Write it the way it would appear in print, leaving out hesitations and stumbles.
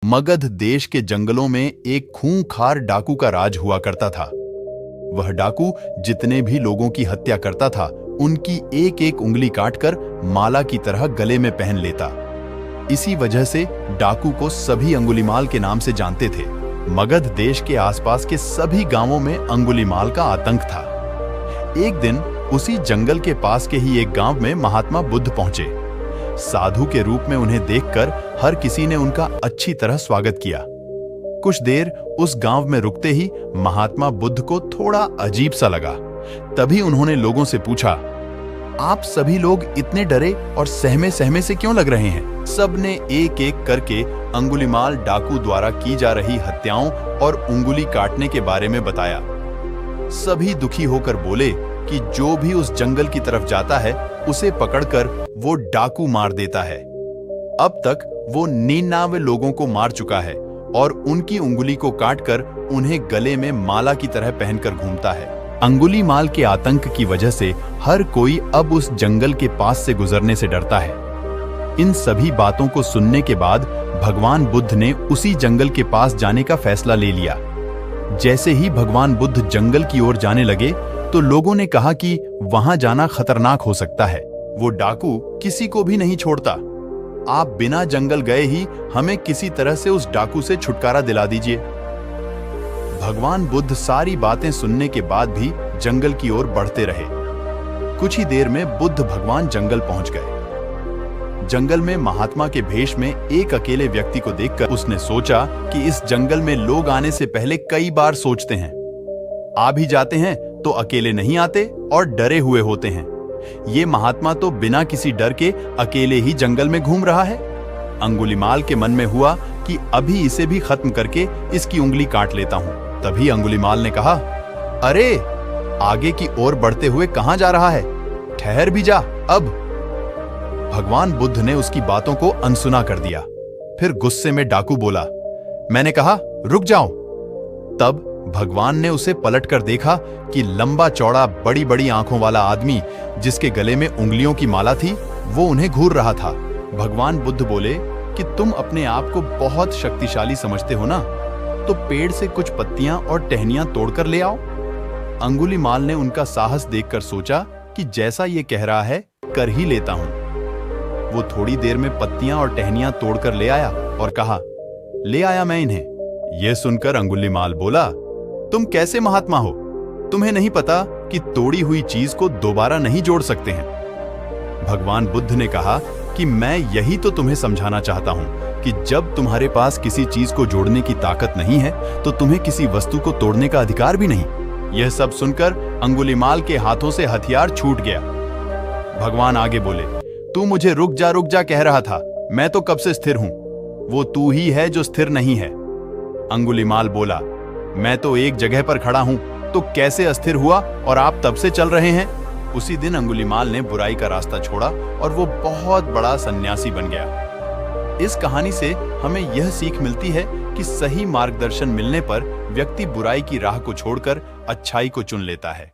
मगध देश के जंगलों में एक खूंखार डाकू का राज हुआ करता था। वह डाकू जितने भी लोगों की हत्या करता था, उनकी एक एक उंगली काटकर माला की तरह गले में पहन लेता। इसी वजह से डाकू को सभी अंगुलीमाल के नाम से जानते थे। मगध देश के आसपास के सभी गांवों में अंगुलीमाल का आतंक था। एक दिन उसी जंगल के पास के ही एक गांव में महात्मा बुद्ध पहुंचे। साधु के रूप में उन्हें देखकर हर किसी ने उनका अच्छी तरह स्वागत किया। कुछ देर उस गांव में रुकते ही महात्मा बुद्ध को थोड़ा अजीब सा लगा। तभी उन्होंने लोगों से पूछा, आप सभी लोग इतने डरे और सहमे सहमे से क्यों लग रहे हैं? सबने एक एक करके अंगुलीमाल डाकू द्वारा की जा रही हत्याओं और उंगली काटने के बारे में बताया। सभी दुखी होकर बोले कि जो भी उस जंगल की तरफ जाता है उसे पकड़कर वो डाकू मार देता है। अब तक वो 99 लोगों को मार चुका है और उनकी उंगली को काटकर उन्हें गले में माला की तरह पहनकर घूमता है। अंगुलीमाल के आतंक की वजह से हर कोई अब उस जंगल के पास से गुजरने से डरता है। इन सभी बातों को सुनने के बाद भगवान बुद्ध ने उसी जंगल के पास जाने का फैसला ले लिया। जैसे ही भगवान बुद्ध जंगल की ओर जाने लगे तो लोगों ने कहा कि वहां जाना खतरनाक हो सकता है। वो डाकू किसी को भी नहीं छोड़ता। आप बिना जंगल गए ही हमें किसी तरह से उस डाकू से छुटकारा दिला दीजिए। भगवान बुद्ध सारी बातें सुनने के बाद भी जंगल की ओर बढ़ते रहे। कुछ ही देर में बुद्ध भगवान जंगल पहुंच गए। जंगल में महात्मा के भेष में एक अकेले व्यक्ति को देखकर उसने सोचा कि इस जंगल में लोग आने से पहले कई बार सोचते हैं। आ भी जाते हैं तो अकेले नहीं आते और डरे हुए होते हैं। ये महात्मा तो बिना किसी डर के अकेले ही जंगल में घूम रहा है। अंगुलीमाल के मन में हुआ कि अभी इसे भी खत्म करके इसकी उंगली काट लेता हूं। तभी अंगुलीमाल ने कहा, अरे आगे की ओर बढ़ते हुए कहां जा रहा है? ठहर भी जा अब। भगवान बुद्ध ने उसकी बातों को अनसुना कर दिया। फिर गुस्से में डाकू बोला, मैंने कहा रुक जाओ। तब भगवान ने उसे पलटकर देखा कि लंबा चौड़ा बड़ी बड़ी आंखों वाला आदमी जिसके गले में उंगलियों की माला थी, वो उन्हें घूर रहा था। भगवान बुद्ध बोले कि तुम अपने आप को बहुत शक्तिशाली समझते हो ना, तो पेड़ से कुछ पत्तियां और टहनियां तोड़कर ले आओ। अंगुलीमाल ने उनका साहस देखकर सोचा कि जैसा ये कह रहा है कर ही लेता हूं। वो थोड़ी देर में पत्तियां और टहनियां तोड़कर ले आया और कहा, ले आया मैं इन्हें। यह सुनकर अंगुलीमाल बोला, तुम कैसे महात्मा हो? तुम्हें नहीं पता कि तोड़ी हुई चीज को दोबारा नहीं जोड़ सकते हैं। भगवान बुद्ध ने कहा कि मैं यही तो तुम्हें समझाना चाहता हूं कि जब तुम्हारे पास किसी चीज को जोड़ने की ताकत नहीं है तो तुम्हें किसी वस्तु को तोड़ने का अधिकार भी नहीं। यह सब सुनकर अंगुलीमाल के हाथों से हथियार छूट गया। भगवान आगे बोले, तू मुझे रुक जा कह रहा था, मैं तो कब से स्थिर हूं। वो तू ही है जो स्थिर नहीं है। अंगुलीमाल बोला, मैं तो एक जगह पर खड़ा हूं, तो कैसे अस्थिर हुआ और आप तब से चल रहे हैं? उसी दिन अंगुलीमाल ने बुराई का रास्ता छोड़ा और वो बहुत बड़ा सन्यासी बन गया। इस कहानी से हमें यह सीख मिलती है कि सही मार्गदर्शन मिलने पर व्यक्ति बुराई की राह को छोड़कर अच्छाई को चुन लेता है।